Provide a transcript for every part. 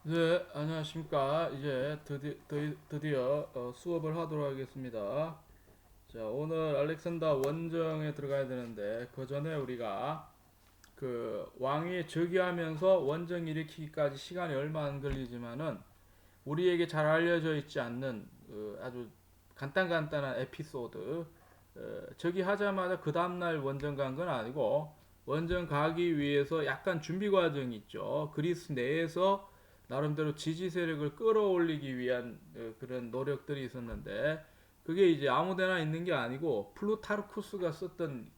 네, 안녕하십니까. 이제 드디어 수업을 하도록 하겠습니다. 자, 오늘 알렉산더 원정에 들어가야 되는데, 그 전에 우리가 그 왕위 즉위하면서 원정 일으키기까지 시간이 얼마 안 걸리지만은, 우리에게 잘 알려져 있지 않는 아주 간단한 에피소드, 즉위하자마자 그 다음날 원정 간 건 아니고, 원정 가기 위해서 약간 준비 과정이 있죠. 그리스 내에서 나름대로 지지 세력을 끌어올리기 위한 그런 노력들이 있었는데, 그게 이제 아무데나 있는 게 아니고 플루타르쿠스가 썼던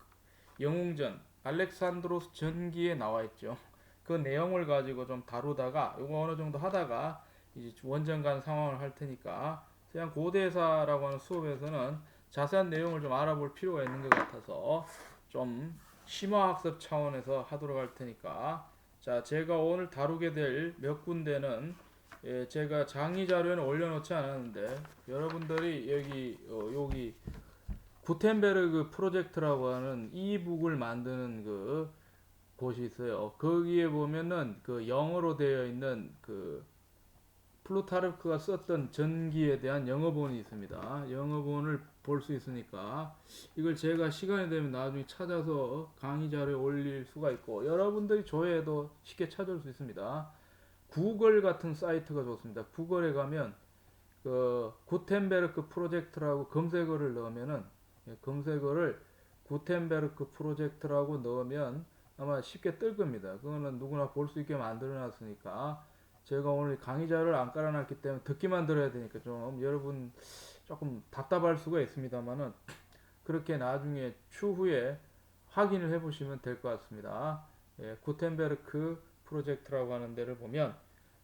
영웅전 알렉산드로스 전기에 나와 있죠. 그 내용을 가지고 좀 다루다가 이거 어느 정도 하다가 이제 원전 간 상황을 할 테니까, 그냥 고대사라고 하는 수업에서는 자세한 내용을 좀 알아볼 필요가 있는 것 같아서 좀 심화학습 차원에서 하도록 할 테니까, 자, 제가 오늘 다루게 될 몇 군데는 제가 장의 자료는 올려놓지 않았는데, 여러분들이 여기 구텐베르그 프로젝트라고 하는 이북을 만드는 그 곳이 있어요. 거기에 보면은 그 영어로 되어 있는 그 플루타르크가 썼던 전기에 대한 영어본이 있습니다. 영어본을 볼 수 있으니까 이걸 제가 시간이 되면 나중에 찾아서 강의 자료에 올릴 수가 있고, 여러분들이 조회해도 쉽게 찾을 수 있습니다. 구글 같은 사이트가 좋습니다. 구글에 가면 그 구텐베르크 프로젝트라고 검색어를 넣으면은, 검색어를 구텐베르크 프로젝트라고 넣으면 아마 쉽게 뜰 겁니다. 그거는 누구나 볼 수 있게 만들어 놨으니까, 제가 오늘 강의 자료를 안 깔아놨기 때문에 듣기만 들어야 되니까 좀 여러분 조금 답답할 수가 있습니다만은, 그렇게 나중에 추후에 확인을 해보시면 될 것 같습니다. 구텐베르크 프로젝트라고 하는 데를 보면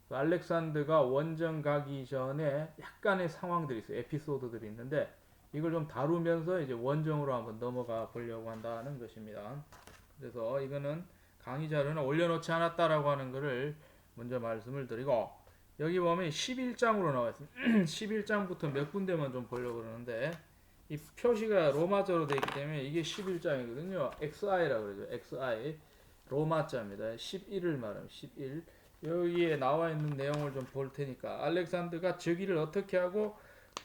그 알렉산드가 원정 가기 전에 약간의 상황들이 있어요. 에피소드들이 있는데, 이걸 좀 다루면서 이제 원정으로 한번 넘어가 보려고 한다는 것입니다. 그래서 이거는 강의 자료는 올려놓지 않았다라고 하는 것을 먼저 말씀을 드리고, 여기 보면 11장으로 나와 있습니다. 11장부터 몇 군데만 좀 보려고 그러는데, 이 표시가 로마자로 되어 있기 때문에 이게 11장이거든요. XI라고 그러죠. XI 로마자입니다. 11을 말하면 11. 여기에 나와 있는 내용을 좀 볼 테니까, 알렉산드가 즉위를 어떻게 하고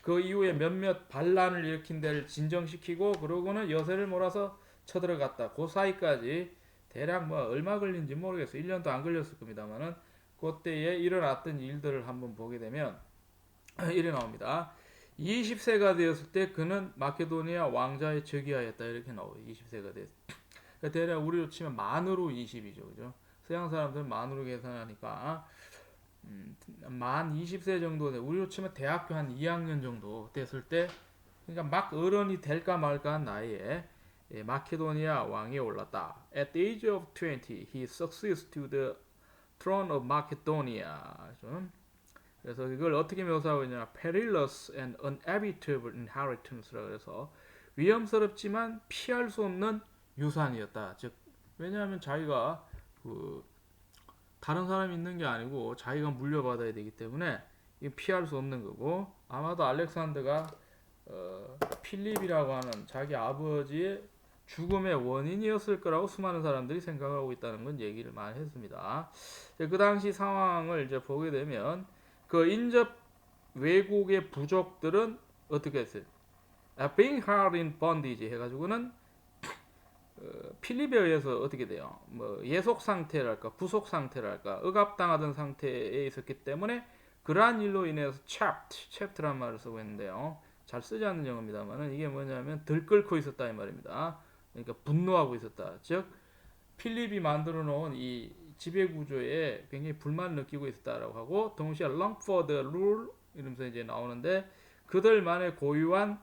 그 이후에 몇몇 반란을 일으킨 데를 진정시키고, 그러고는 여세를 몰아서 쳐들어갔다. 그 사이까지 대략 뭐 얼마 걸린지 모르겠어요. 1년도 안 걸렸을 겁니다만은, 그때에 일어났던 일들을 한번 보게 되면 이래 나옵니다. 20세가 되었을 때 그는 마케도니아 왕자의 즉위하였다, 이렇게 나와요. 20세가 됐을 때. 그러니까 대략 우리로 치면 만으로 20이죠. 그죠? 서양 사람들은 만으로 계산하니까 만 20세 정도 돼. 우리로 치면 대학교 한 2학년 정도 됐을 때, 그러니까 막 어른이 될까 말까 한 나이에 마케도니아 왕이 올랐다. At the age of 20, he succeeds to the throne of Macedonia. 그래서 이걸 어떻게 묘사하고 있냐? Perilous and unhabitable inheritance라 그래서 위험스럽지만 피할 수 없는 유산이었다. 즉, 왜냐하면 자기가 그 다른 사람이 있는 게 아니고 자기가 물려받아야 되기 때문에 이 피할 수 없는 거고, 아마도 알렉산더가 필립이라고 하는 자기 아버지의 죽음의 원인이었을 거라고 수많은 사람들이 생각하고 있다는 건 얘기를 많이 했습니다. 그 당시 상황을 이제 보게 되면 그 인접 외국의 부족들은 어떻게 했어요? Being held in bondage 해가지고는 필립에 의해서 어떻게 돼요? 뭐 예속 상태랄까, 구속 상태랄까, 억압당하던 상태에 있었기 때문에 그러한 일로 인해서 chapt란 말을 쓰고 있는데요. 잘 쓰지 않는 영어입니다만은 이게 뭐냐면 들끓고 있었다 이 말입니다. 그러니까 분노하고 있었다. 즉 필립이 만들어 놓은 이 지배 구조에 굉장히 불만을 느끼고 있었다라고 하고, 동시에 long for the rule 이러면서 이제 나오는데, 그들만의 고유한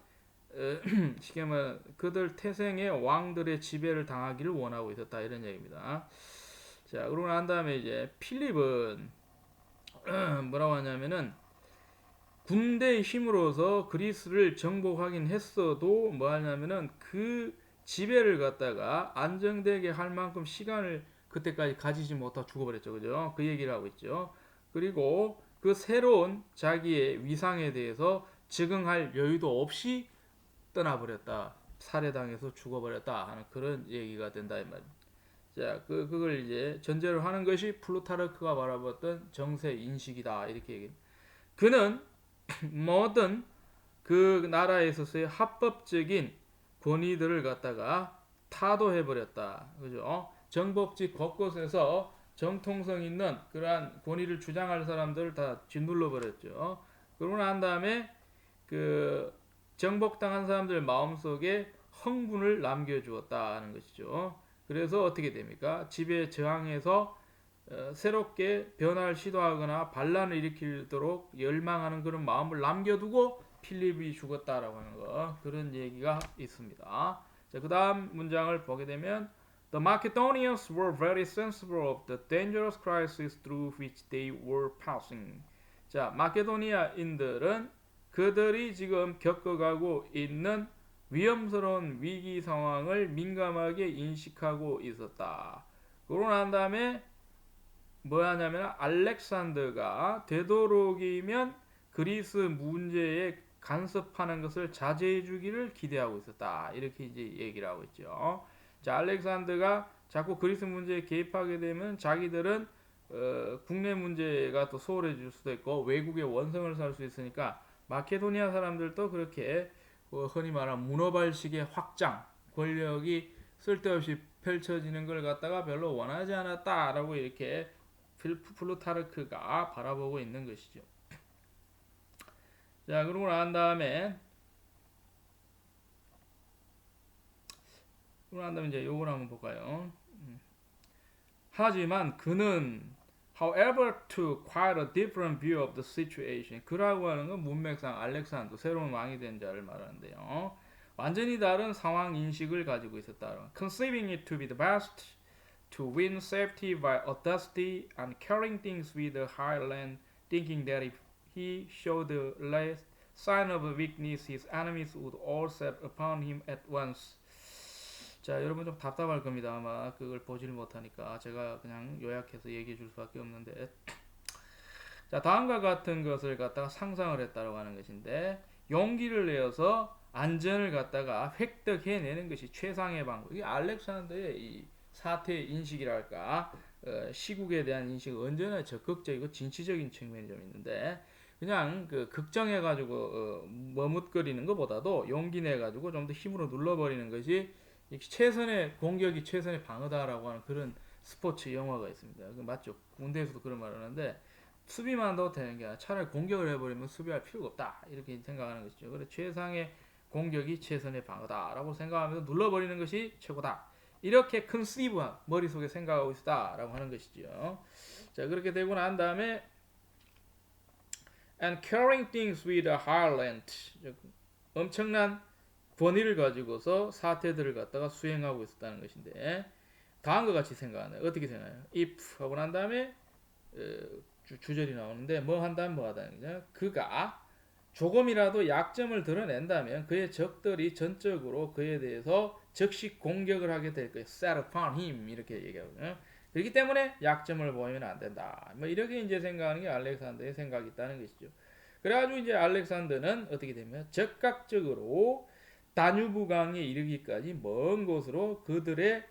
쉽게 말하면 그들 태생의 왕들의 지배를 당하기를 원하고 있었다, 이런 얘기입니다. 자, 그러고 난 다음에 이제 필립은 뭐라고 하냐면은, 군대의 힘으로서 그리스를 정복하긴 했어도 뭐 하냐면은 그 지배를 갖다가 안정되게 할 만큼 시간을 그때까지 가지지 못하고 죽어버렸죠. 그죠? 그 얘기를 하고 있죠. 그리고 그 새로운 자기의 위상에 대해서 적응할 여유도 없이 떠나버렸다. 살해당해서 죽어버렸다 하는 그런 얘기가 된다 이 말. 자, 그걸 이제 전제로 하는 것이 플루타르크가 바라봤던 정세 인식이다. 이렇게 얘기해. 그는 모든 그 나라에 있어서의 합법적인 권위들을 갖다가 타도해버렸다. 그죠? 정법직 곳곳에서 정통성 있는 그러한 권위를 주장할 사람들을 다 짓눌러버렸죠. 그러고 난 다음에 그 정복당한 사람들 마음속에 흥분을 남겨주었다는 것이죠. 그래서 어떻게 됩니까? 지배에 저항해서 새롭게 변화를 시도하거나 반란을 일으키도록 열망하는 그런 마음을 남겨두고 필립이 죽었다라고 하는 거 그런 얘기가 있습니다. 자, 그 다음 문장을 보게 되면 The Macedonians were very sensible of the dangerous crisis through which they were passing. 자, 마케도니아인들은 그들이 지금 겪어가고 있는 위험스러운 위기 상황을 민감하게 인식하고 있었다. 그러고 난 다음에 뭐 하냐면 알렉산더가 되도록이면 그리스 문제에 간섭하는 것을 자제해 주기를 기대하고 있었다. 이렇게 이제 얘기를 하고 있죠. 자, 알렉산더가 자꾸 그리스 문제에 개입하게 되면 자기들은 국내 문제가 또 소홀해질 수도 있고 외국의 원성을 살 수 있으니까 마케도니아 사람들도 그렇게 흔히 말하는 문어발식의 확장 권력이 쓸데없이 펼쳐지는 걸 갖다가 별로 원하지 않았다라고 이렇게 플루타르크가 바라보고 있는 것이죠. 자, 그러고 난 다음에 이제 요걸 한번 볼까요? 하지만 그는 however took quite a different view of the situation. 그라고 하는 건 문맥상 알렉산더 새로운 왕이 된 자를 말하는데요. 완전히 다른 상황 인식을 가지고 있었다. Conceiving it to be the best to win safety by audacity and carrying things with a high land, thinking that if he showed the least sign of weakness, his enemies would all set upon him at once. 자, 여러분 좀 답답할 겁니다. 아마 그걸 보지를 못하니까 제가 그냥 요약해서 얘기해 줄 수밖에 없는데, 자, 다음과 같은 것을 갖다가 상상을 했다고 하는 것인데, 용기를 내어서 안전을 갖다가 획득해내는 것이 최상의 방법. 이게 알렉산더의 이 사태 인식이랄까, 시국에 대한 인식은 언제나 적극적이고 진취적인 측면이 좀 있는데, 그냥 그 걱정해가지고 머뭇거리는 것보다도 용기 내가지고 좀 더 힘으로 눌러버리는 것이 최선의 공격이 최선의 방어다라고 하는 그런 스포츠 영화가 있습니다. 그 맞죠? 군대에서도 그런 말을 하는데 수비만 한다고 되는 게 아니라 차라리 공격을 해버리면 수비할 필요가 없다 이렇게 생각하는 것이죠. 그래서 최상의 공격이 최선의 방어다라고 생각하면서 눌러버리는 것이 최고다. 이렇게 컨시브한 머릿속에 생각하고 있다라고 하는 것이죠. 자, 그렇게 되고 난 다음에 and carrying things with a high land, 엄청난 권위를 가지고서 사태들을 갖다가 수행하고 있었다는 것인데 다음과 같이 생각하나요? 어떻게 생각해요? if 하고 난 다음에 주절이 나오는데 뭐 한다면 뭐 하다는 거죠. 그가 조금이라도 약점을 드러낸다면 그의 적들이 전적으로 그에 대해서 즉시 공격을 하게 될 거예요. set upon him 이렇게 얘기하거든요. 그렇기 때문에 약점을 보이면 안 된다. 뭐 이렇게 이제 생각하는 게 알렉산더의 생각이 있다는 것이죠. 그래가지고 이제 알렉산더는 어떻게 되면 즉각적으로 다뉴브 강에 이르기까지 먼 곳으로 그들의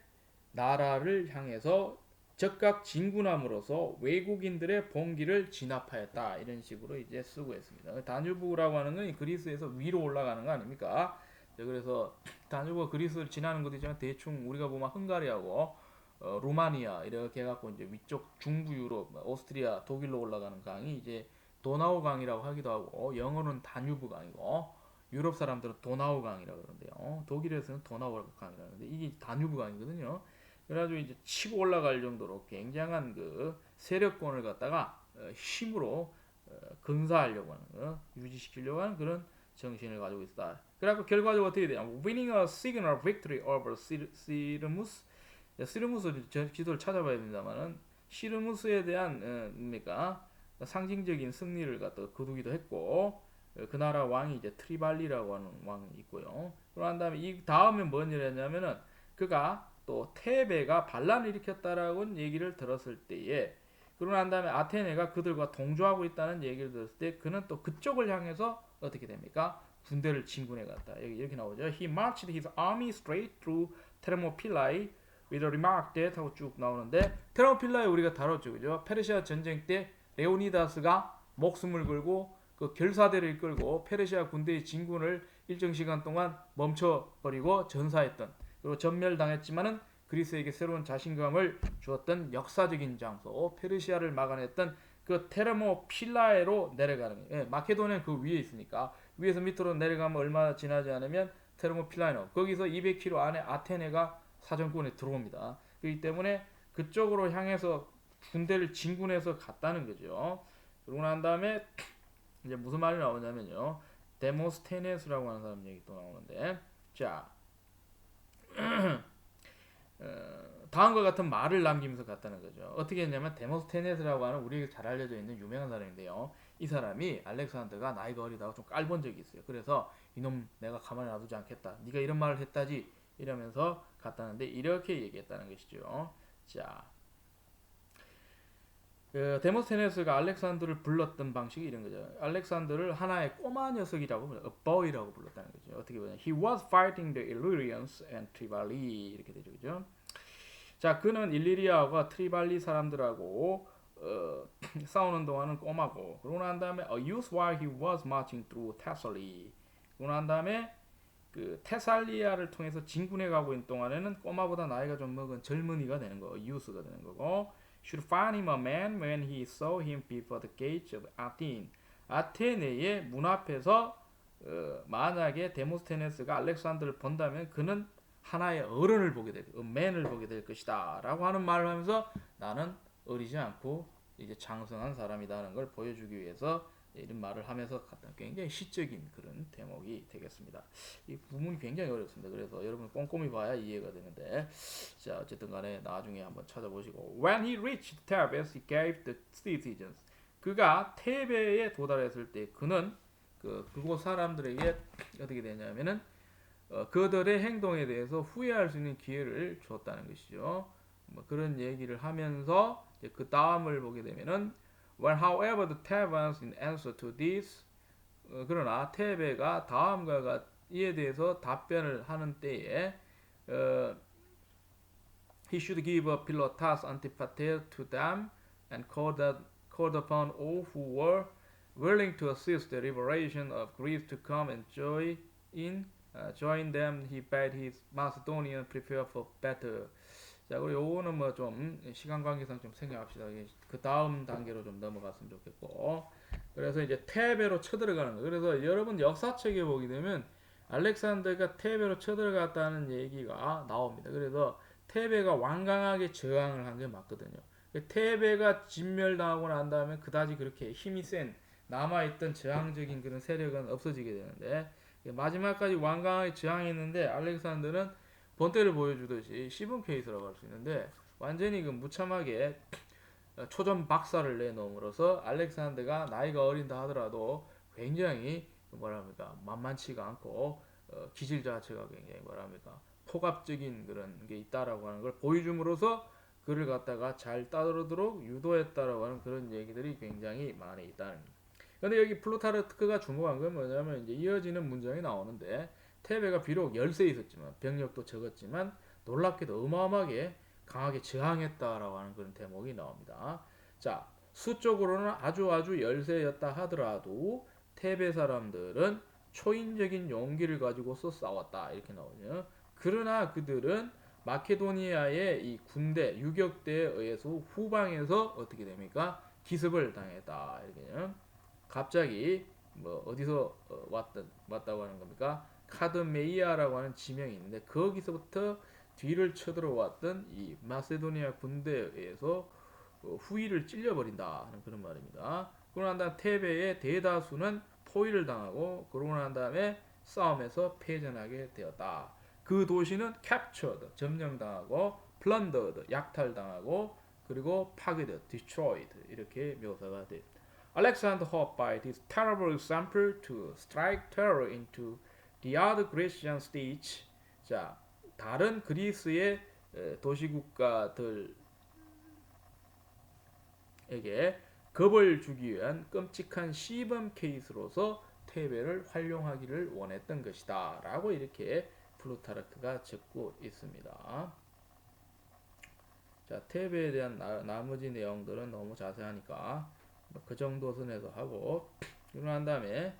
나라를 향해서 적각 진군함으로써 외국인들의 봉기를 진압하였다. 이런 식으로 이제 쓰고 있습니다. 다뉴브라고 하는 건 그리스에서 위로 올라가는 거 아닙니까? 그래서 다뉴브가 그리스를 지나는 것도 있지만 대충 우리가 보면 헝가리하고 루마니아 이렇게 해갖고 이제 위쪽 중부 유럽, 오스트리아, 독일로 올라가는 강이 이제 도나우 강이라고 하기도 하고 영어는 다뉴브 강이고 유럽 사람들은 도나우 강이라고 그러는데요. 독일에서는 도나우 강이라고 하는데 이게 다뉴브 강이거든요. 그래가지고 이제 치고 올라갈 정도로 굉장한 그 세력권을 갖다가 힘으로 근사하려고 하는 유지시키려고 하는 그런 정신을 가지고 있다. 그래갖고 결과적으로 어떻게 돼요? Winning a signal victory over 시르무스. 시르무스 지도를 찾아봐야 됩니다만은 시르무스에 대한 뭡니까 상징적인 승리를 갖다 거두기도 했고 그 나라 왕이 이제 트리발리라고 하는 왕이 있고요. 그러한 다음에 이 다음에 뭔 일을 했냐면은 그가 또 테베가 반란을 일으켰다라고 얘기를 들었을 때에 그러고 난 다음에 아테네가 그들과 동조하고 있다는 얘기를 들었을 때 그는 또 그쪽을 향해서 어떻게 됩니까? 군대를 진군해 갔다. 여기 이렇게 나오죠. He marched his army straight through Thermopylae with a remark that 하고 쭉 나오는데 테라모필라에 우리가 다뤘죠, 그죠? 페르시아 전쟁 때 레오니다스가 목숨을 걸고 그 결사대를 이끌고 페르시아 군대의 진군을 일정 시간 동안 멈춰버리고 전사했던, 그리고 전멸당했지만은 그리스에게 새로운 자신감을 주었던 역사적인 장소, 페르시아를 막아냈던 그 테르모필라에로 내려가는 거예요. 예, 마케도니아는 그 위에 있으니까 위에서 밑으로 내려가면 얼마 지나지 않으면 테르모필라에, 거기서 200km 안에 아테네가 사정권에 들어옵니다. 그렇기 때문에 그쪽으로 향해서 군대를 진군해서 갔다는 거죠. 그러고 난 다음에 이제 무슨 말이 나오냐면요, 데모스테네스라고 하는 사람 얘기 또 나오는데, 자 다음과 같은 말을 남기면서 갔다는 거죠. 어떻게 했냐면 데모스테네스라고 하는 우리에게 잘 알려져 있는 유명한 사람인데요, 이 사람이 알렉산더가 나이가 어리다고 좀 깔본 적이 있어요. 그래서 이놈 내가 가만히 놔두지 않겠다, 네가 이런 말을 했다지, 이러면서 갔다는데 이렇게 얘기했다는 것이죠. 자, 그 데모스테네스가 알렉산더를 불렀던 방식이 이런 거죠. 알렉산더를 하나의 꼬마 녀석이라고 불러, a boy라고 불렀다는 거죠. 어떻게 보면 he was fighting the Illyrians and Tribali 이렇게 되죠, 그죠? 자, 그는 일리리아와 트리발리 사람들하고 싸우는 동안은 꼬마고, 그러고 난 다음에 a youth while he was marching through Thessaly, 그러고 난 다음에 그 테살리아를 통해서 진군해 가고 있는 동안에는 꼬마보다 나이가 좀 먹은 젊은이가 되는 거, 유스가 되는 거고, should find him a man when he saw him before the gates of Athens. 아테네의 문 앞에서 만약에 데모스테네스가 알렉산더를 본다면 그는 하나의 어른을 보게 될, 맨을 보게 될 것이다 라고 하는 말을 하면서 나는 어리지 않고 이제 장성한 사람이다라는 걸 보여주기 위해서 이런 말을 하면서 갖다, 굉장히 시적인 그런 대목이 되겠습니다. 이 부분이 굉장히 어렵습니다. 그래서 여러분 꼼꼼히 봐야 이해가 되는데, 자 어쨌든 간에 나중에 한번 찾아보시고, when he reached Thebes, he gave the citizens. 그가 테베에 도달했을 때 그는 그곳 사람들에게 어떻게 되냐면은 그들의 행동에 대해서 후회할 수 있는 기회를 줬다는 것이죠. 뭐 그런 얘기를 하면서 그 다음을 보게 되면은 when however the Thebans in answer to this, 그러나 테베가 다음과 이에 대해서 답변을 하는 때에 he should give a pilotas antipater to them and called upon all who were willing to assist the liberation of Greece to come and join them. He bade his Macedonian prepare for battle. 자, 그리고 요거는 뭐 좀 시간 관계상 좀 생각합시다. 그 다음 단계로 좀 넘어갔으면 좋겠고, 그래서 이제 테베로 쳐들어가는 거. 그래서 여러분 역사책에 보게 되면 알렉산더가 테베로 쳐들어갔다는 얘기가 나옵니다. 그래서 테베가 완강하게 저항을 한 게 맞거든요. 테베가 진멸당하고 난 다음에 그다지 그렇게 힘이 센 남아있던 저항적인 그런 세력은 없어지게 되는데, 마지막까지 완강하게 저항했는데 알렉산더는 본때를 보여주듯이 시븐 케이스라고 할 수 있는데 완전히 그 무참하게 초전 박살을 내놓음으로써 알렉산더가 나이가 어린다 하더라도 굉장히 뭐랍니까 만만치가 않고 기질 자체가 굉장히 뭐랍니까 폭압적인 그런 게 있다라고 하는 걸 보여줌으로써 그를 갖다가 잘 따르도록 유도했다라고 하는 그런 얘기들이 굉장히 많이 있다는 겁니다. 근데 여기 플루타르크가 주목한 건 뭐냐면 이제 이어지는 문장이 나오는데, 테베가 비록 열세 있었지만 병력도 적었지만 놀랍게도 어마어마하게 강하게 저항했다라고 하는 그런 대목이 나옵니다. 자, 수적으로는 아주 열세였다 하더라도 테베 사람들은 초인적인 용기를 가지고서 싸웠다 이렇게 나오죠. 그러나 그들은 마케도니아의 이 군대 유격대에 의해서 후방에서 어떻게 됩니까? 기습을 당했다 이렇게요. 갑자기 뭐 어디서 왔다고 하는 겁니까? 카드메이아라고 하는 지명이 있는데 거기서부터 뒤를 쳐들어왔던 이 마세도니아 군대에 의해서 후위를 찔려버린다 하는 그런 말입니다. 그러고 난 다음 테베의 대다수는 포위를 당하고, 그러고 난 다음에 싸움에서 패전하게 되었다. 그 도시는 captured, 점령당하고, plundered, 약탈당하고, 그리고 파괴되었, destroyed 이렇게 묘사가 됩니다. Alexander hoped by this terrible example to strike terror into the other Grecian states. 자, 다른 그리스의 도시국가들에게 겁을 주기 위한 끔찍한 시범 케이스로서 테베를 활용하기를 원했던 것이다 라고 이렇게 플루타르크가 적고 있습니다. 자, 테베에 대한 나머지 내용들은 너무 자세하니까 뭐그 정도 선에서 하고, 그러고 난 다음에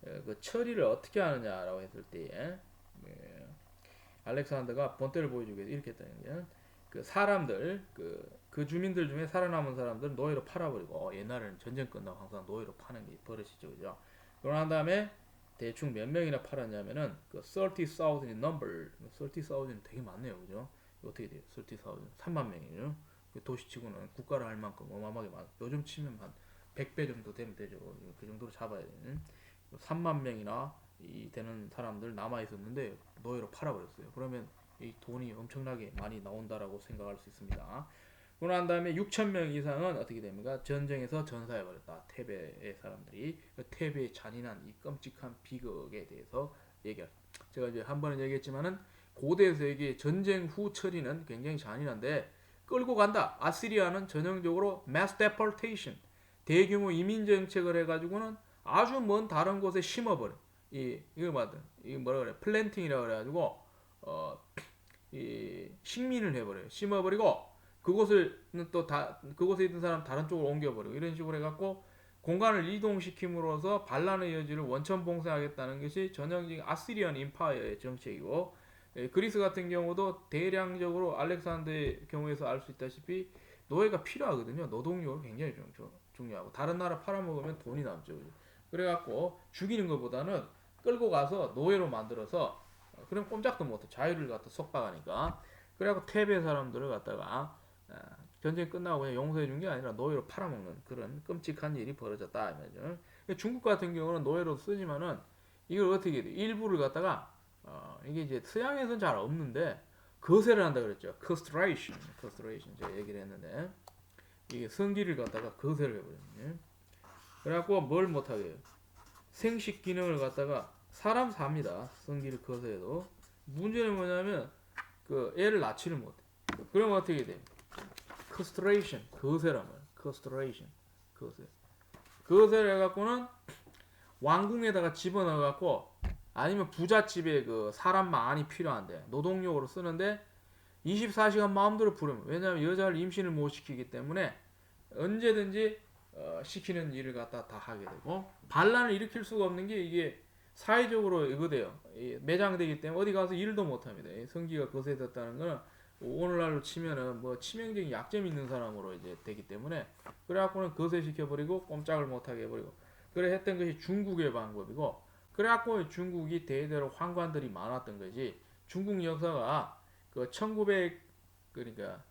그 처리를 어떻게 하느냐라고 했을 때에 알렉산더가 본때를 보여주기 위해서 이렇게 했다는 게, 그 사람들 그 주민들 중에 살아남은 사람들 노예로 팔아버리고, 옛날에는 전쟁 끝나고 항상 노예로 파는 게 버릇이죠, 그죠? 그러고 난 다음에 대충 몇 명이나 팔았냐면은 그 30,000 number, 30,000이 되게 많네요, 그죠? 어떻게 돼요? 30,000, 3만 명이죠. 도시치고는 국가를 할 만큼 어마어마하게 많아. 요즘 치면 한 100배 정도 되면 되죠. 그 정도로 잡아야 되는. 3만 명이나 되는 사람들 남아 있었는데 노예로 팔아버렸어요. 그러면 이 돈이 엄청나게 많이 나온다라고 생각할 수 있습니다. 그러고 난 다음에 6천 명 이상은 어떻게 됩니까? 전쟁에서 전사해버렸다. 테베의 사람들이. 테베의 잔인한 이 끔찍한 비극에 대해서 얘기할. 제가 이제 한 번은 얘기했지만은 고대에서 이게 전쟁 후 처리는 굉장히 잔인한데 끌고 간다. 아시리아는 전형적으로 mass deportation, 대규모 이민 정책을 해가지고는 아주 먼 다른 곳에 심어버려. 이거 맞아. 이 뭐라 그래? 플랜팅이라고 그래가지고 이 식민을 해버려요. 심어버리고 그곳을 또 그곳에 있는 사람 다른 쪽으로 옮겨버리고 이런 식으로 해갖고 공간을 이동시킴으로써 반란의 여지를 원천 봉쇄하겠다는 것이 전형적인 아시리안 임파이어의 정책이고, 그리스 같은 경우도 대량적으로 알렉산더의 경우에서 알 수 있다시피 노예가 필요하거든요. 노동력이 굉장히 중요하고 다른 나라 팔아먹으면 돈이 남죠. 그래갖고 죽이는 것보다는 끌고 가서 노예로 만들어서, 그럼 꼼짝도 못해. 자유를 갖다 속박하니까. 그래갖고 테베 사람들을 갖다가 전쟁 끝나고 그냥 용서해 준 게 아니라 노예로 팔아먹는 그런 끔찍한 일이 벌어졌다 이 말이죠. 중국 같은 경우는 노예로 쓰지만은 이걸 어떻게 해야 돼? 일부를 갖다가 이게 이제 서양에서는 잘 없는데 거세를 한다 그랬죠. castration 제가 얘기를 했는데 이게 성기를 갖다가 거세를 해버렸네. 그래갖고 뭘 못하게 해요? 생식 기능을 갖다가 사람 삽니다. 성기를 거세해도 문제는 뭐냐면 그 애를 낳지를 못해. 그러면 어떻게 돼? castration, 거세란 말이야. castration, 거세. 거세를 해갖고는 왕궁에다가 집어넣어갖고, 아니면 부잣집에 그 사람 많이 필요한데 노동력으로 쓰는데 24시간 마음대로 부르면, 왜냐하면 여자를 임신을 못 시키기 때문에 언제든지 시키는 일을 갖다 다 하게 되고, 반란을 일으킬 수가 없는 게 이게 사회적으로 이거 돼요. 매장되기 때문에 어디 가서 일도 못 합니다. 성기가 거세됐다는 거는 오늘날로 치면은 뭐 치명적인 약점 있는 사람으로 이제 되기 때문에, 그래갖고는 거세시켜버리고 꼼짝을 못하게 해버리고, 그래 했던 것이 중국의 방법이고, 그래갖고 중국이 대대로 황관들이 많았던 거지. 중국 역사가 그 1900, 그러니까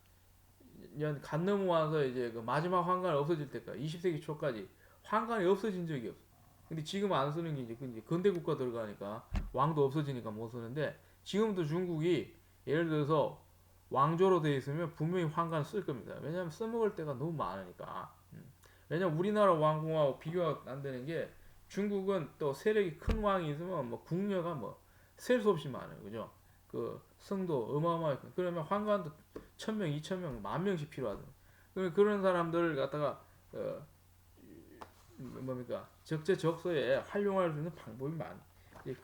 년 간 넘어와서 이제 그 마지막 황관 없어질 때까지 20세기 초까지 황관이 없어진 적이 없어. 근데 지금 안 쓰는 게 이제 근대 국가 들어가니까 왕도 없어지니까 못 쓰는데, 지금도 중국이 예를 들어서 왕조로 되어 있으면 분명히 황관 쓸 겁니다. 왜냐하면 써먹을 때가 너무 많으니까. 왜냐면 우리나라 왕궁하고 비교가 안 되는 게, 중국은 또 세력이 큰 왕이 있으면 뭐 궁녀가 뭐 셀 수 없이 많아요, 그죠? 그 성도 어마어마하게. 그러면 황관도 1,000명, 2,000명, 10,000명씩 필요하거든. 그런 사람들을 갖다가 뭡니까 적재적소에 활용할 수 있는 방법이 많아.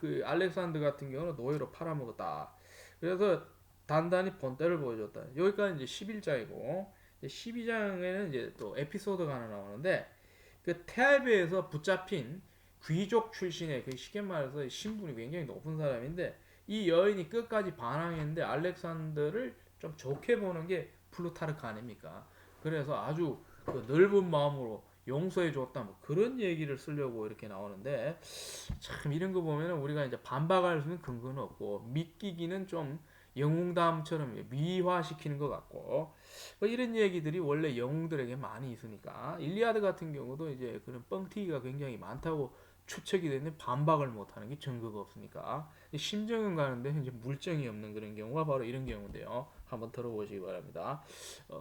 그 알렉산더 같은 경우는 노예로 팔아먹었다. 그래서 단단히 본때를 보여줬다. 여기까지 이제 11장이고, 12장에는 이제 또 에피소드가 하나 나오는데, 그 테베에서 붙잡힌 귀족 출신의, 그 쉽게 말해서 신분이 굉장히 높은 사람인데, 이 여인이 끝까지 반항했는데 알렉산더를 좀 좋게 보는 게 플루타르크 아닙니까? 그래서 아주 그 넓은 마음으로 용서해 줬다, 뭐 그런 얘기를 쓰려고 이렇게 나오는데, 참 이런 거 보면 우리가 이제 반박할 수 있는 근거는 없고, 믿기기는 좀 영웅담처럼 미화시키는 것 같고, 뭐 이런 얘기들이 원래 영웅들에게 많이 있으니까, 일리아드 같은 경우도 이제 그런 뻥튀기가 굉장히 많다고 추측이 되는데 반박을 못하는 게 증거가 없으니까, 심정은 가는데 이제 물증이 없는 그런 경우가 바로 이런 경우인데요. 한번 들어보시기 바랍니다.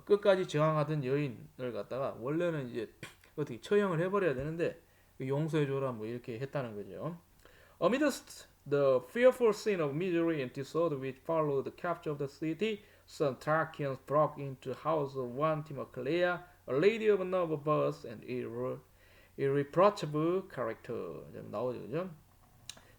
끝까지 저항하던 여인을 갖다가 원래는 이제 어떻게 처형을 해버려야 되는데 용서해줘라 뭐 이렇게 했다는 거죠. Amidst the fearful scene of misery and disorder which followed the capture of the city, some Thracians broke into the house of one Timoclea, a lady of noble birth and irreproachable character. 나오죠, 그죠?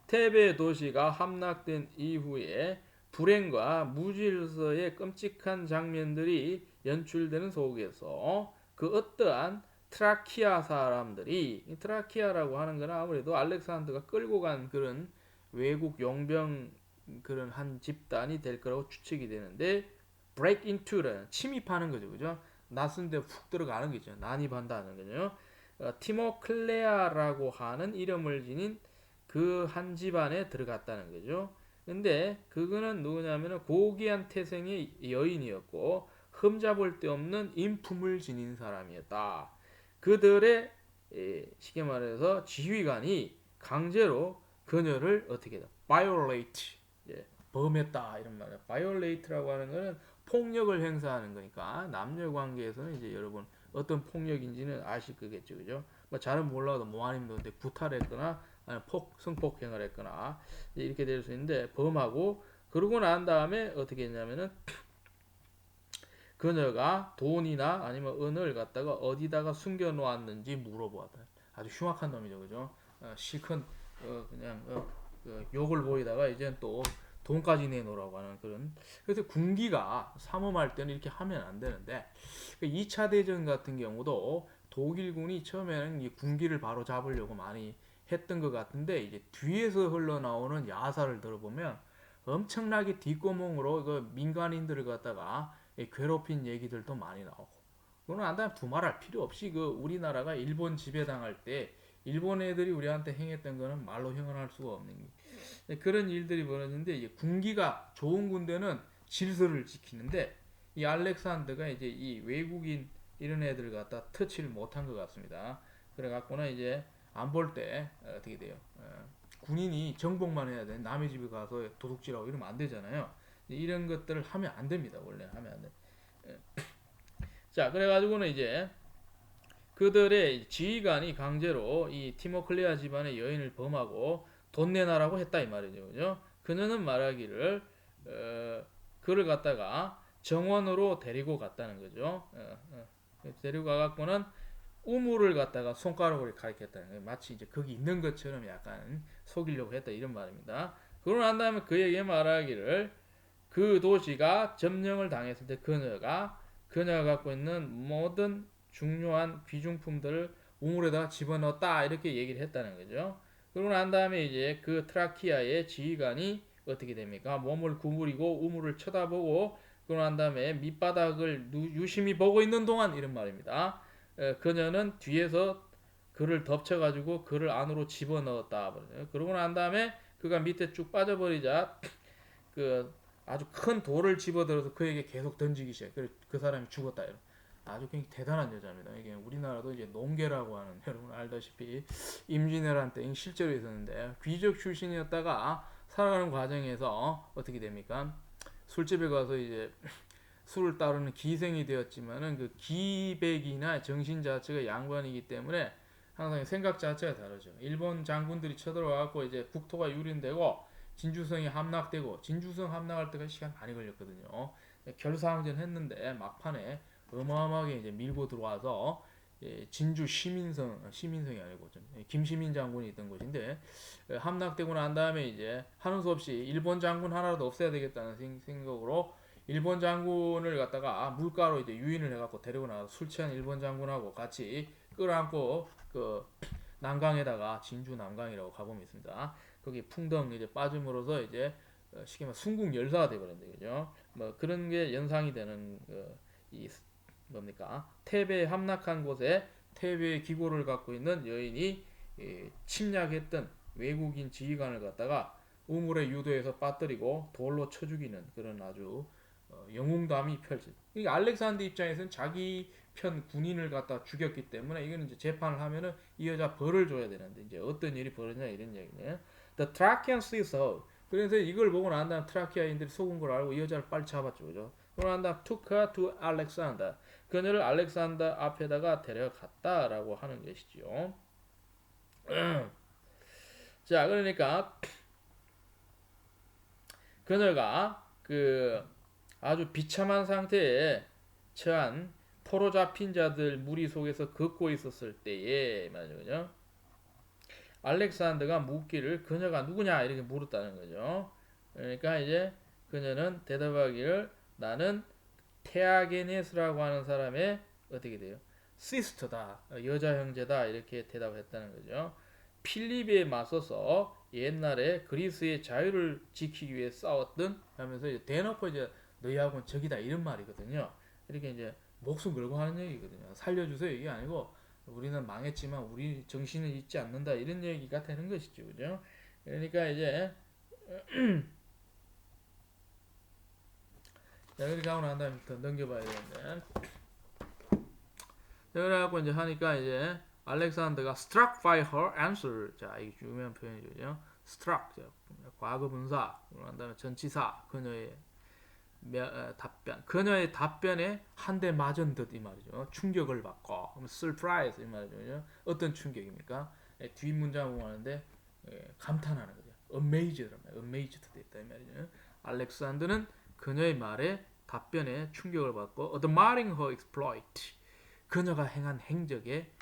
테베 도시가 함락된 이후에 불행과 무질서의 끔찍한 장면들이 연출되는 속에서 그 어떠한 트라키아 사람들이, 이 트라키아라고 하는 건 아무래도 알렉산더가 끌고 간 그런 외국 용병 그런 한 집단이 될 거라고 추측이 되는데, break into는 침입하는 거죠, 그죠? 낯선 데 훅 들어가는 거죠. 난입한다는 거죠. 티모클레아라고 하는 이름을 지닌 그 한 집안에 들어갔다는 거죠. 근데 그거는 누구냐면은 고귀한 태생의 여인이었고 흠잡을 데 없는 인품을 지닌 사람이었다. 그들의 쉽게 말해서 지휘관이 강제로 그녀를 어떻게 해다 violate, 범했다 이런 말이에요. violate라고 하는 거는 폭력을 행사하는 거니까 남녀 관계에서는 이제 여러분 어떤 폭력인지는 아실 거겠죠, 그죠? 뭐 잘은 몰라도 모아님도 구타했거나 아니면 성폭행을 했거나 이렇게 될 수 있는데 범하고 그러고 난 다음에 어떻게 했냐면은 그녀가 돈이나 아니면 은을 갖다가 어디다가 숨겨 놓았는지 물어보았다. 아주 흉악한 놈이죠, 그죠? 실컷 그냥 욕을 보이다가 이제는 또 돈까지 내놓으라고 하는 그런. 그래서 군기가 삼엄할 때는 이렇게 하면 안 되는데 2차 대전 같은 경우도 독일군이 처음에는 이 군기를 바로 잡으려고 많이 했던 것 같은데 이제 뒤에서 흘러나오는 야사를 들어보면 엄청나게 뒷구멍으로 그 민간인들을 갖다가 괴롭힌 얘기들도 많이 나오고. 그거는 안다 두말할 필요 없이 그 우리나라가 일본 지배당할 때 일본 애들이 우리한테 행했던 거는 말로 형언할 수가 없는 게 그런 일들이 벌어졌는데 이제 군기가 좋은 군대는 질서를 지키는데 이 알렉산더가 이제 이 외국인 이런 애들 갖다 터치를 못한 것 같습니다. 그래 갖고는 이제 안 볼 때 어떻게 돼요? 군인이 정복만 해야 돼. 남의 집에 가서 도둑질하고 이러면 안 되잖아요. 이런 것들을 하면 안 됩니다. 원래 하면 안 돼. 자, 그래가지고는 이제 그들의 지휘관이 강제로 이 티모클레아 집안의 여인을 범하고 돈 내놔라고 했다 이 말이죠, 그죠? 그녀는 말하기를 그를 갖다가 정원으로 데리고 갔다는 거죠. 데리고 가갖고는 우물을 갖다가 손가락으로 가리켰다는 거예요. 마치 이제 거기 있는 것처럼 약간 속이려고 했다 이런 말입니다. 그러고 난 다음에 그에게 말하기를 그 도시가 점령을 당했을 때 그녀가 갖고 있는 모든 중요한 귀중품들을 우물에다가 집어넣었다 이렇게 얘기를 했다는 거죠. 그러고 난 다음에 이제 그 트라키아의 지휘관이 어떻게 됩니까? 몸을 구부리고 우물을 쳐다보고 그러고 난 다음에 밑바닥을 유심히 보고 있는 동안 이런 말입니다. 그녀는 뒤에서 그를 덮쳐가지고 그를 안으로 집어넣었다. 그러고 난 다음에 그가 밑에 쭉 빠져버리자 그 아주 큰 돌을 집어들어서 그에게 계속 던지기 시작. 그 사람이 죽었다. 아주 굉장히 대단한 여자입니다. 이게 우리나라도 이제 농계라고 하는 여러분 알다시피 임진왜란 때 실제로 있었는데 귀족 출신이었다가 살아가는 과정에서 어떻게 됩니까? 술집에 가서 이제 술을 따르는 기생이 되었지만은 그 기백이나 정신 자체가 양반이기 때문에 항상 생각 자체가 다르죠. 일본 장군들이 쳐들어와갖고 이제 국토가 유린되고 진주성이 함락되고 진주성 함락할 때가 시간 많이 걸렸거든요. 결사항전 했는데 막판에 어마어마하게 이제 밀고 들어와서 진주 시민성이 아니고 김시민 장군이 있던 곳인데 함락되고 난 다음에 이제 하는 수 없이 일본 장군 하나라도 없애야 되겠다는 생각으로 일본 장군을 갖다가 물가로 이제 유인을 해갖고 데리고 나가서 술 취한 일본 장군하고 같이 끌어안고 그 남강에다가 진주 남강이라고 가보면 있습니다. 거기 풍덩 이제 빠짐으로써 이제 쉽게 말해 순국 열사가 되버렸는데 그죠? 뭐 그런 게 연상이 되는 이 뭡니까? 태베에 함락한 곳에 태베의 기고를 갖고 있는 여인이 침략했던 외국인 지휘관을 갖다가 우물에 유도해서 빠뜨리고 돌로 쳐 죽이는 그런 아주 영웅담이 펼쳐. 그러니까 알렉산더 입장에서는 자기 편 군인을 갖다 죽였기 때문에 이거는 이제 재판을 하면은 이 여자 벌을 줘야 되는데 이제 어떤 일이 벌어지냐 이런 얘기네. The Thracians saw. 그래서 이걸 보고 난 다음 트라키아인들이 속은 걸 알고 이 여자를 빨리 잡았죠, 그죠? 그러고 난 다음 took her to Alexander. 그녀를 알렉산더 앞에다가 데려갔다라고 하는 것이죠. 자, 그러니까 그녀가 그 아주 비참한 상태에 처한 포로 잡힌 자들 무리 속에서 걷고 있었을 때에 말이죠. 알렉산더가 묻기를 그녀가 누구냐 이렇게 물었다는 거죠. 그러니까 이제 그녀는 대답하기를 나는 테아게네스라고 하는 사람의 어떻게 돼요? 시스터다, 여자 형제다 이렇게 대답했다는 거죠. 필립에 맞서서 옛날에 그리스의 자유를 지키기 위해 싸웠던 하면서 이제 대놓고 이제 너희하고는 적이다 이런 말이거든요. 이렇게 이제 목숨 걸고 하는 얘기거든요. 살려주세요 이게 아니고 우리는 망했지만 우리 정신은 잊지 않는다 이런 얘기가 되는 것이죠, 그죠? 그러니까 이제 자, 그렇게 하고 난 다음에 더 넘겨봐야 되는데. 자, 그래갖고 이제 하니까 이제 알렉산더가 struck by her answer. 자, 이게 유명한 표현이죠. struck. 자, 과거 분사. 그런 다음에 전치사. 그녀의 답변. 그녀의 답변에 한 대 맞은 듯 이 말이죠. 충격을 받고. 그럼 surprise 이 말이죠. 어떤 충격입니까? 뒷 문장 보는데 감탄하는 거죠. amazed란 말이에요. amazed 됐다 이 말이죠. 알렉산더는 그녀의 말에 답변에 충격을 받고 admiring her exploit. 그녀가 행한 행적에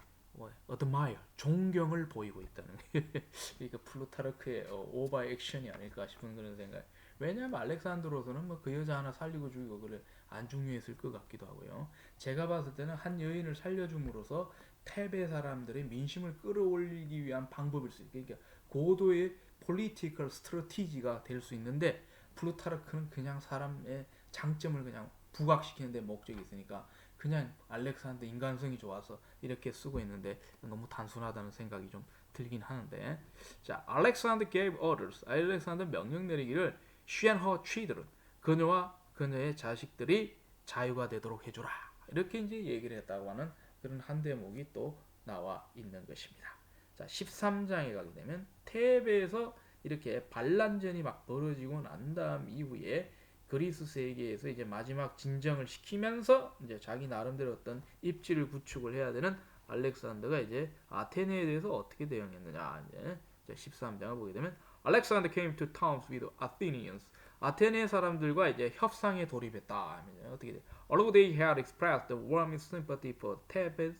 admire, 존경을 보이고 있다는 그러니까 플루타르크의 오버 액션이 아닐까 싶은 그런 생각. 왜냐하면 알렉산드로서는 뭐 그 여자 하나 살리고 죽이고 그래 안 중요했을 것 같기도 하고요. 제가 봤을 때는 한 여인을 살려줌으로써 테베 사람들의 민심을 끌어올리기 위한 방법일 수 있고, 그러니까 고도의 폴리티컬 스트래티지가 될 수 있는데 플루타르크는 그냥 사람의 장점을 그냥 부각시키는 데 목적이 있으니까 그냥 알렉산더 인간성이 좋아서 이렇게 쓰고 있는데 너무 단순하다는 생각이 좀 들긴 하는데. 자, Alexander gave orders. 알렉산더 명령 내리기를 she and her children. 그녀와 그녀의 자식들이 자유가 되도록 해주라. 이렇게 이제 얘기를 했다고 하는 그런 한 대목이 또 나와 있는 것입니다. 자, 13장에 가게 되면 테베에서 이렇게 반란전이 막 벌어지고 난 다음 이후에 그리스 세계에서 이제 마지막 진정을 시키면서 이제 자기 나름대로 어떤 입지를 구축을 해야 되는 알렉산더가 이제 아테네에 대해서 어떻게 대응했느냐. 이제 13장을 보게 되면 Alexander came to terms with Athenians. 아테네 사람들과 이제 협상에 돌입했다. 어떻게 돼? Although they had expressed the warmest sympathy for Thebes,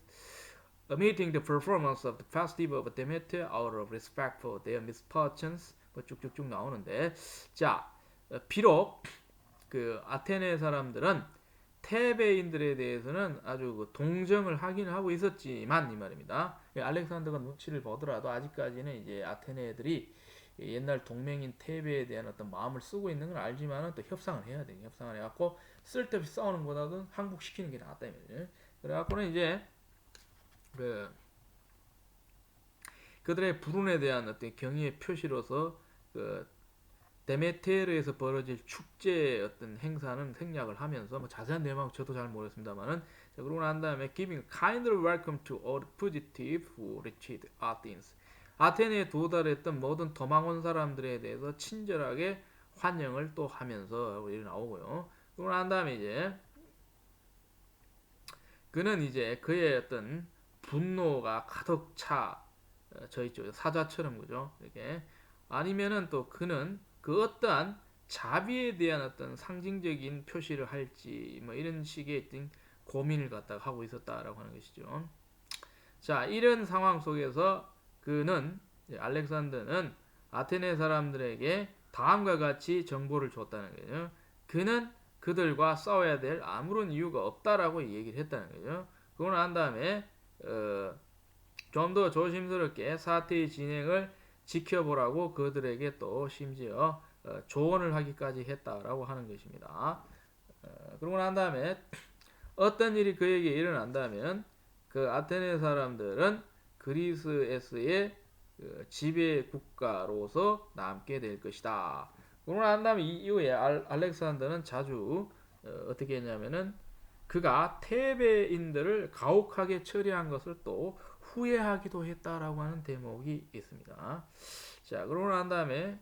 omitting the performance of the festival of Demeter out of respect for their misfortunes. 뭐 쭉쭉쭉 나오는데, 자, 비록 그 아테네 사람들은 테베인들에 대해서는 아주 그 동정을 하긴 하고 있었지만 이 말입니다. 알렉산더가 눈치를 보더라도 아직까지는 이제 아테네 애들이 옛날 동맹인 테베에 대한 어떤 마음을 쓰고 있는 건 알지만은 또 협상을 해야 돼. 협상을 해갖고 쓸데없이 싸우는 것보다는 항복시키는 게 낫다. 그래갖고는 이제 그들의 불운에 대한 어떤 경의의 표시로서 그 데메테르에서 벌어질 축제의 어떤 행사는 생략을 하면서 뭐 자세한 내용 저도 잘 모르겠습니다만은, 그러고 난 다음에 giving kind welcome to all fugitive who reached Athens. 아테네에 도달했던 모든 도망온 사람들에 대해서 친절하게 환영을 또 하면서 이렇게 나오고요. 그러고 난 다음에 이제 그는 이제 그의 어떤 분노가 가득 차 저 있죠. 사자처럼 그죠? 이렇게 아니면은 또 그는 그 어떠한 자비에 대한 어떤 상징적인 표시를 할지 뭐 이런 식의 어떤 고민을 갖다가 하고 있었다라고 하는 것이죠. 자, 이런 상황 속에서 그는 알렉산더는 아테네 사람들에게 다음과 같이 정보를 줬다는 거죠. 그는 그들과 싸워야 될 아무런 이유가 없다라고 얘기를 했다는 거죠. 그러고 난 다음에 좀 더 조심스럽게 사태의 진행을 지켜보라고 그들에게 또 심지어 조언을 하기까지 했다라고 하는 것입니다. 그러고 난 다음에 어떤 일이 그에게 일어난다면 그 아테네 사람들은 그리스에서의 지배 국가로서 남게 될 것이다. 그러고 난 다음에 이후에 알렉산더는 자주 어떻게 했냐면은 그가 테베인들을 가혹하게 처리한 것을 또 후회하기도 했다라고 하는 대목이 있습니다. 자, 그러고 난 다음에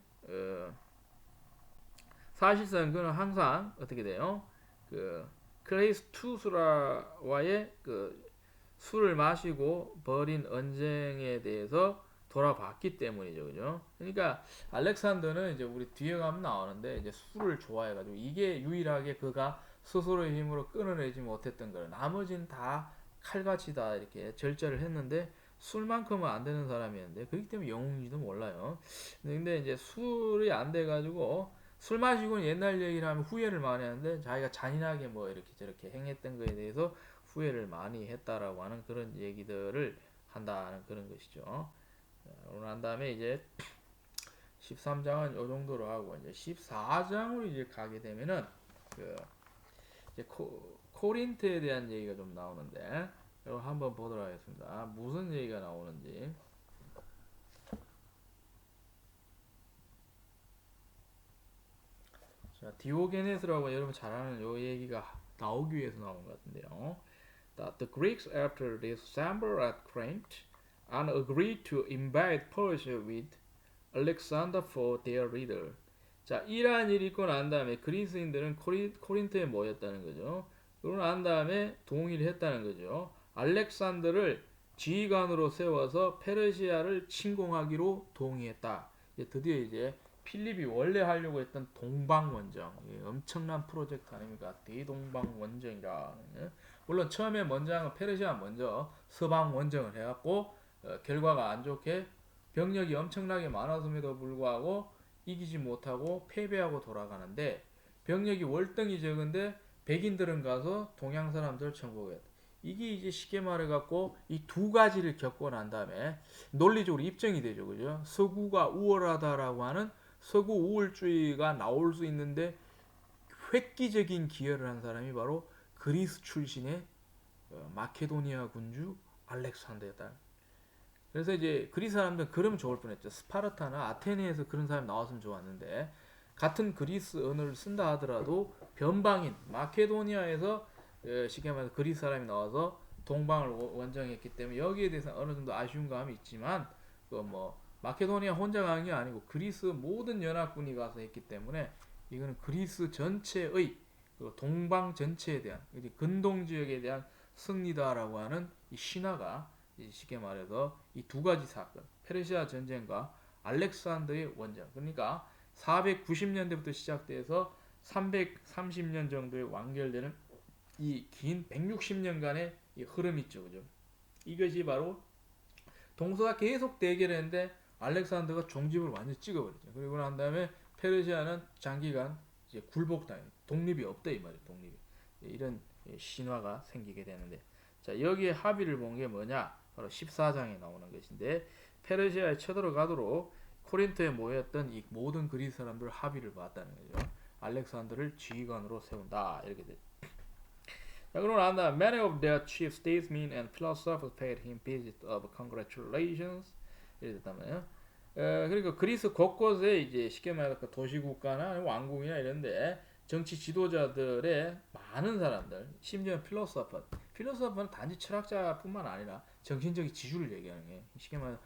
사실상 그는 항상 어떻게 돼요? 그 클레이스투스라와의 그 술을 마시고 벌인 언쟁에 대해서 돌아봤기 때문이죠, 그죠? 그러니까 알렉산더는 이제 우리 뒤에 가면 나오는데 이제 술을 좋아해가지고 이게 유일하게 그가 스스로의 힘으로 끊어내지 못했던 거예요. 나머지는 다 칼같이 다 이렇게 절제를 했는데 술만큼은 안 되는 사람이었는데 그렇기 때문에 영웅인지도 몰라요. 근데 이제 술이 안 돼가지고 술 마시고는 옛날 얘기를 하면 후회를 많이 하는데 자기가 잔인하게 뭐 이렇게 저렇게 행했던 거에 대해서 후회를 많이 했다라고 하는 그런 얘기들을 한다는 그런 것이죠. 그러고 난 다음에 이제 13장은 요 정도로 하고 이제 14장으로 이제 가게 되면은 그 이제 코린트에 대한 얘기가 좀 나오는데 이거 한번 보도록 하겠습니다. 무슨 얘기가 나오는지. 자, 디오게네스라고 여러분 잘 아는 요 얘기가 나오기 위해서 나온 것 같은데요. That the Greeks after this assembled at Corinth and agreed to invade Persia with Alexander for their leader. 자, 이러한 일이 있고 난 다음에 그리스인들은 코린트에 모였다는 거죠. 그러고 난 다음에 동의를 했다는 거죠. 알렉산더를 지휘관으로 세워서 페르시아를 침공하기로 동의했다. 이제 드디어 이제 필립이 원래 하려고 했던 동방원정, 엄청난 프로젝트 아닙니까? 대동방원정이라. 물론 처음에 먼저 한 건 페르시아 먼저 서방원정을 해갖고 결과가 안 좋게 병력이 엄청나게 많았음에도 불구하고 이기지 못하고 패배하고 돌아가는데 병력이 월등히 적은데 백인들은 가서 동양 사람들 정복했다. 이게 이제 쉽게 말해갖고 이 두 가지를 겪고 난 다음에 논리적으로 입증이 되죠, 그죠? 서구가 우월하다라고 하는 서구 우월주의가 나올 수 있는데 획기적인 기여를 한 사람이 바로 그리스 출신의 마케도니아 군주 알렉산더였다. 그래서 이제 그리스 사람들은 그러면 좋을 뻔했죠. 스파르타나 아테네에서 그런 사람이 나왔으면 좋았는데 같은 그리스 언어를 쓴다 하더라도 변방인 마케도니아에서 쉽게 말해서 그리스 사람이 나와서 동방을 원정했기 때문에 여기에 대해서 어느 정도 아쉬운 감이 있지만 그 뭐 마케도니아 혼자 간 게 아니고 그리스 모든 연합군이 가서 했기 때문에 이거는 그리스 전체의 동방 전체에 대한 근동 지역에 대한 승리다라고 하는 이 신화가 쉽게 말해서 이 두 가지 사건, 페르시아 전쟁과 알렉산더의 원정, 그러니까 490년대부터 시작돼서 330년 정도에 완결되는 이 긴 160년간의 이 흐름이 있죠, 그죠? 이것이 바로 동서가 계속 대결했는데 알렉산더가 종집을 완전히 찍어버렸죠. 그리고 난 다음에 페르시아는 장기간 이제 굴복당해, 독립이 없다 이 말이에요, 독립이. 이런 신화가 생기게 되는데, 자 여기에 합의를 본 게 뭐냐? 바로 14장에 나오는 것인데 페르시아에 쳐들어가도록 코린토에 모였던 이 모든 그리스 사람들 합의를 봤다는 거죠. 알렉산더를 지휘관으로 세운다 이렇게 돼. 자, 그러고 난 다음 many of their chief statesmen and philosophers paid him visit of congratulations 이렇게 됐다면요. 그리고 그리스 곳곳에 이제 쉽게 말해서 도시국가나 왕궁이나 이런데 정치 지도자들의 많은 사람들, 심지어 필로소퍼는 단지 철학자뿐만 아니라 정신적 지주를 얘기하는 게 쉽게 말해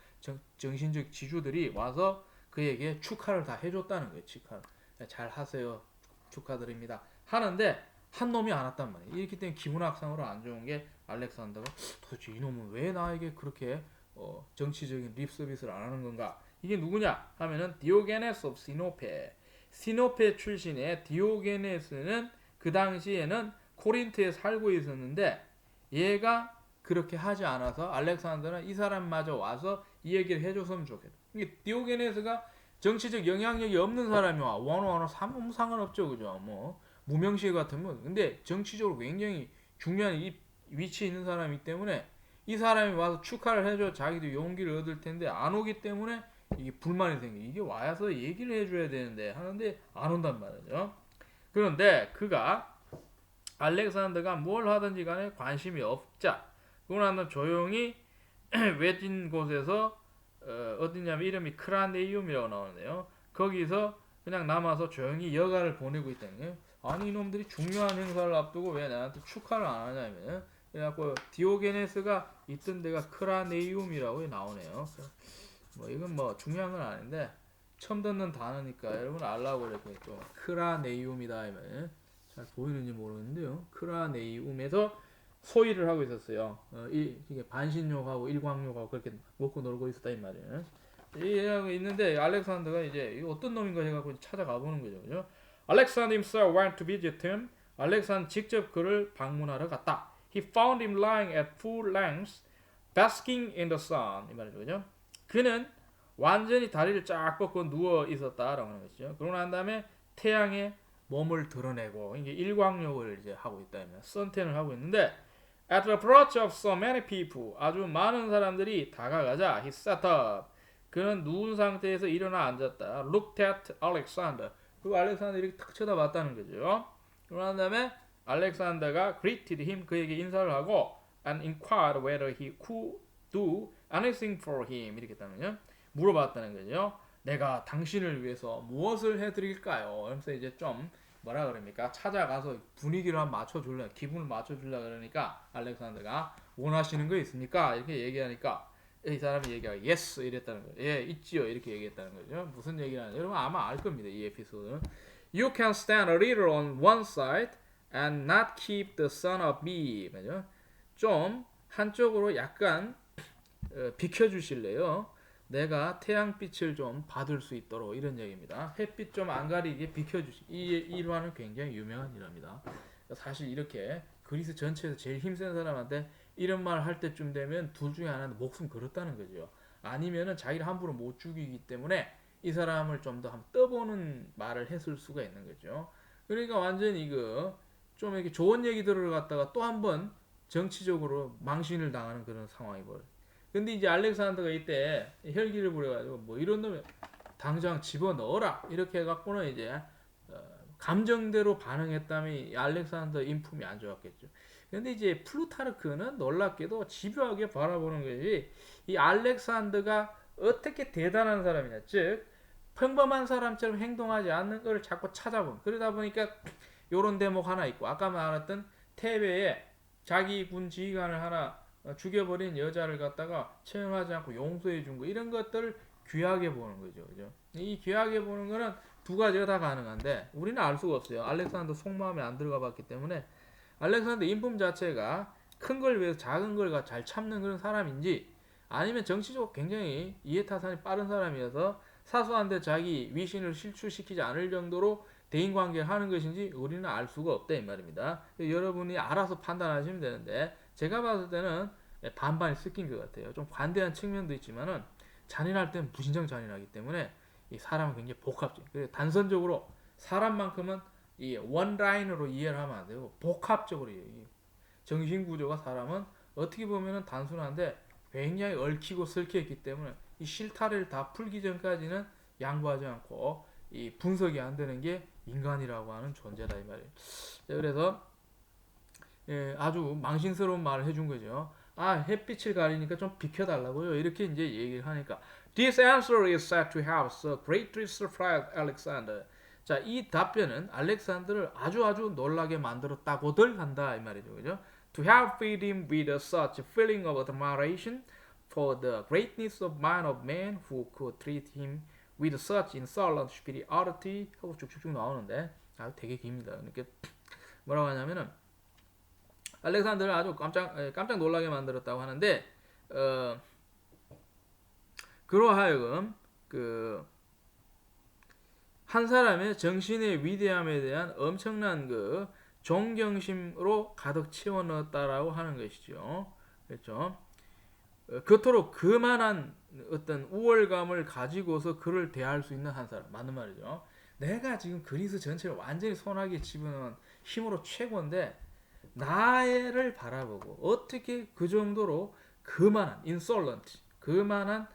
정신적 지주들이 와서 그에게 축하를 다 해줬다는 거예요. 축하. 잘 하세요. 축하드립니다. 하는데 한 놈이 안 왔단 말이에요. 이렇기 때문에 기문학상으로 안 좋은 게 알렉산더가 도대체 이놈은 왜 나에게 그렇게 정치적인 립 서비스를 안 하는 건가? 이게 누구냐 하면은 디오게네스 오브 시노페 출신의 디오게네스는 그 당시에는 코린트에 살고 있었는데 얘가 그렇게 하지 않아서 알렉산더는 이 사람마저 와서 이 얘기를 해줬으면 좋겠다. 이게 디오게네스가 정치적 영향력이 없는 사람이 와 원어원 상관없죠, 그죠? 뭐 무명시 같으면 근데 정치적으로 굉장히 중요한 이 위치에 있는 사람이기 때문에 이 사람이 와서 축하를 해줘 자기도 용기를 얻을 텐데 안 오기 때문에 이게 불만이 생겨. 이게 와서 얘기를 해줘야 되는데 하는데 안 온단 말이죠. 그런데 그가 알렉산더가 뭘 하든지 간에 관심이 없자 그러고 나면 조용히 외진 곳에서 어디냐면 이름이 크라네이움이라고 나오는데요. 거기서 그냥 남아서 조용히 여가를 보내고 있다는 거예요. 아니 이놈들이 중요한 행사를 앞두고 왜 나한테 축하를 안 하냐면 그래갖고 디오게네스가 있던 데가 크라네이움이라고 나오네요. 뭐 이건 뭐 중요한 건 아닌데 처음 듣는 단어니까 여러분 알라고 이렇게 또 크라네이움이다 하면 잘 보이는지 모르겠는데요. 크라네이움에서 소일을 하고 있었어요. 이게 반신욕하고 일광욕하고 그렇게 먹고 놀고 있었다 이 말이에요. 이하고 있는데 알렉산더가 이제 어떤 놈인가 해갖고 찾아가 보는 거죠, 그죠? Alexander himself went to visit him. 알렉산더 직접 그를 방문하러 갔다. He found him lying at full length, basking in the sun. 이 말이죠, 그죠? 그는 완전히 다리를 쫙 뻗고 누워 있었다라고 하는 것이죠. 그러고 난 다음에 태양에 몸을 드러내고 이게 일광욕을 이제 하고 있다면 선탠을 하고 있는데 at the approach of so many people 아주 많은 사람들이 다가가자 he sat up 그는 누운 상태에서 일어나 앉았다 looked at Alexander 그리고 알렉산더 이렇게 탁 쳐다봤다는 거죠. 그런 다음에 알렉산더가 greeted him 그에게 인사를 하고 and inquired whether he could do anything for him 이렇게 했다면요 물어봤다는 거죠. 내가 당신을 위해서 무엇을 해드릴까요? 그러면서 이제 좀 뭐라 그럽니까? 찾아가서 분위기를 한번 맞춰줄래, 기분을 맞춰줄래 그러니까 알렉산더가 원하시는 거 있습니까? 이렇게 얘기하니까 이 사람이 얘기하고 yes 이랬다는 거예요. 예, 있지요 이렇게 얘기했다는 거죠. 무슨 얘기를 하는지 여러분 아마 알 겁니다. 이 에피소드는 You can stand a little on one side and not keep the sun of me. 맞죠? 좀 한쪽으로 약간 비켜주실래요? 내가 태양빛을 좀 받을 수 있도록 이런 얘기입니다. 햇빛 좀 안 가리게 비켜주시. 이 일화는 굉장히 유명한 일화입니다. 사실 이렇게 그리스 전체에서 제일 힘센 사람한테 이런 말 할 때쯤 되면 둘 중에 하나는 목숨 걸었다는 거죠. 아니면은 자기를 함부로 못 죽이기 때문에 이 사람을 좀 더 한번 떠보는 말을 했을 수가 있는 거죠. 그러니까 완전히 이거 좀 이렇게 좋은 얘기 들어갔다가 또 한번 정치적으로 망신을 당하는 그런 상황이 벌어요. 근데 이제 알렉산더가 이때 혈기를 부려가지고 뭐 이런 놈 당장 집어 넣어라 이렇게 해갖고는 이제 감정대로 반응했다면 알렉산더 인품이 안 좋았겠죠. 근데 이제 플루타르크는 놀랍게도 집요하게 바라보는 것이 이 알렉산더가 어떻게 대단한 사람이냐, 즉 평범한 사람처럼 행동하지 않는 걸 자꾸 찾아본. 그러다 보니까 요런 대목 하나 있고 아까 말했던 테베에 자기 군 지휘관을 하나 죽여버린 여자를 갖다가 처형하지 않고 용서해 준 거 이런 것들을 귀하게 보는 거죠. 그죠? 이 귀하게 보는 거는 두 가지가 다 가능한데 우리는 알 수가 없어요. 알렉산더 속마음에 안 들어가 봤기 때문에 알렉산더 인품 자체가 큰 걸 위해서 작은 걸 잘 참는 그런 사람인지 아니면 정치적으로 굉장히 이해타산이 빠른 사람이어서 사소한데 자기 위신을 실추시키지 않을 정도로 대인관계를 하는 것인지 우리는 알 수가 없다 이 말입니다. 여러분이 알아서 판단하시면 되는데 제가 봤을 때는 반반이 섞인 것 같아요. 좀 관대한 측면도 있지만은 잔인할 때는 무진장 잔인하기 때문에 이 사람은 굉장히 복합적. 단선적으로 사람만큼은 이 원라인으로 이해를 하면 안 되고 복합적으로 정신 구조가 사람은 어떻게 보면은 단순한데 굉장히 얽히고 설키했기 때문에 이 실타래를 다 풀기 전까지는 양보하지 않고 이 분석이 안 되는 게 인간이라고 하는 존재다 이 말이에요. 그래서 아주 망신스러운 말을 해준 거죠. 아 햇빛을 가리니까 좀 비켜달라고요. 이렇게 이제 얘기를 하니까 This answer is said to have so greatly surprised Alexander. 자, 이 답변은 알렉산더를 아주 놀라게 만들었다고들 한다 이 말이죠, 그죠? To have filled him with such a feeling of admiration for the greatness of mind of man who could treat him with such insolent superiority 하고 쭉쭉쭉 나오는데 되게 깁니다. 그러니까 뭐라고 하냐면은 알렉산더를 아주 깜짝 놀라게 만들었다고 하는데 그러하여금 한 사람의 정신의 위대함에 대한 엄청난 존경심으로 가득 채워 넣었다라고 하는 것이죠. 그렇죠? 그토록 그만한 어떤 우월감을 가지고서 그를 대할 수 있는 한 사람. 맞는 말이죠. 내가 지금 그리스 전체를 완전히 손아귀에 집어넣은 힘으로 최고인데 나를 바라보고 어떻게 그 정도로 그만한 insolent, 그만한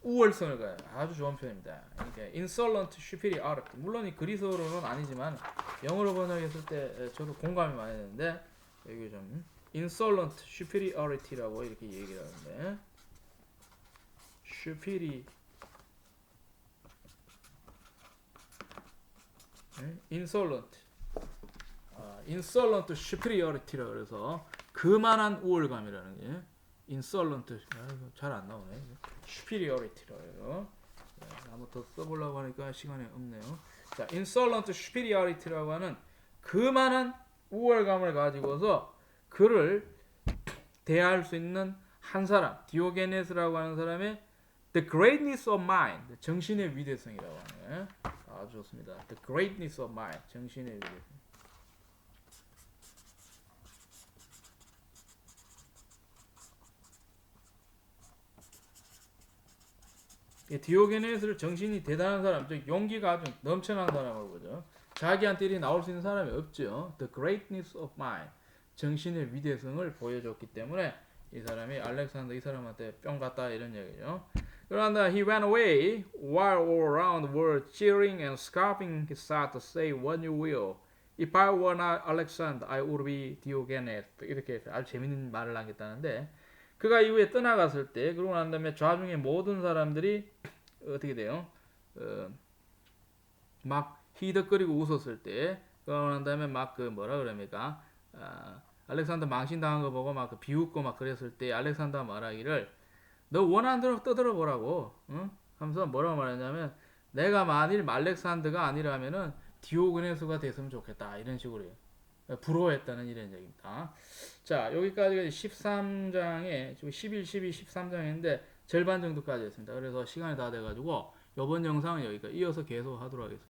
우월성을 가요. 아주 좋은 표현입니다. 그러니까 insolent superiority. 물론 이 그리스어로는 아니지만 영어로 번역했을 때 저도 공감이 많이 되는데 여기 좀 insolent superiority라고 이렇게 얘기를 하는데 insolent superiority라고 그래서 그만한 우월감이라는 게 insolent 잘 안 나오네. superiority라고 해요. 한번 더 써보려고 하니까 시간이 없네요. 자, insolent superiority라고 하는 그만한 우월감을 가지고서 그를 대할 수 있는 한 사람, 디오게네스라고 하는 사람의 the greatness of mind, 정신의 위대성이라고 하네. 아주 좋습니다. the greatness of mind, 정신의 위대성. 디오게네스를 정신이 대단한 사람, 즉 용기가 아주 넘쳐난 사람으로 보죠. 자기한테 일이 나올 수 있는 사람이 없죠. The greatness of mind. 정신의 위대성을 보여줬기 때문에 이 사람이 알렉산더 이 사람한테 뿅 갔다 이런 얘기죠. 그런데 he went away while all around were cheering and scoffing. He started to say what you will. If I were not Alexander, I would be Diogenes. 이렇게 아주 재밌는 말을 남겼다는데 그가 이후에 떠나갔을 때 그러고 난 다음에 좌중의 모든 사람들이 어떻게 돼요? 막 히덕거리고 웃었을 때 그러고 난 다음에 막 그 뭐라 그럽니까? 알렉산더 망신당한 거 보고 막 비웃고 막 그랬을 때 알렉산더가 말하기를 너 원하는 대로 떠들어 보라고, 응? 하면서 뭐라고 말했냐면 내가 만일 알렉산더가 아니라면은 디오그네스가 됐으면 좋겠다 이런 식으로 해요. 부러워했다는 이런 얘기입니다. 자 여기까지가 13장에 지금 11, 12, 13장인데 절반 정도까지 했습니다. 그래서 시간이 다 돼가지고 이번 영상은 여기까지 이어서 계속 하도록 하겠습니다.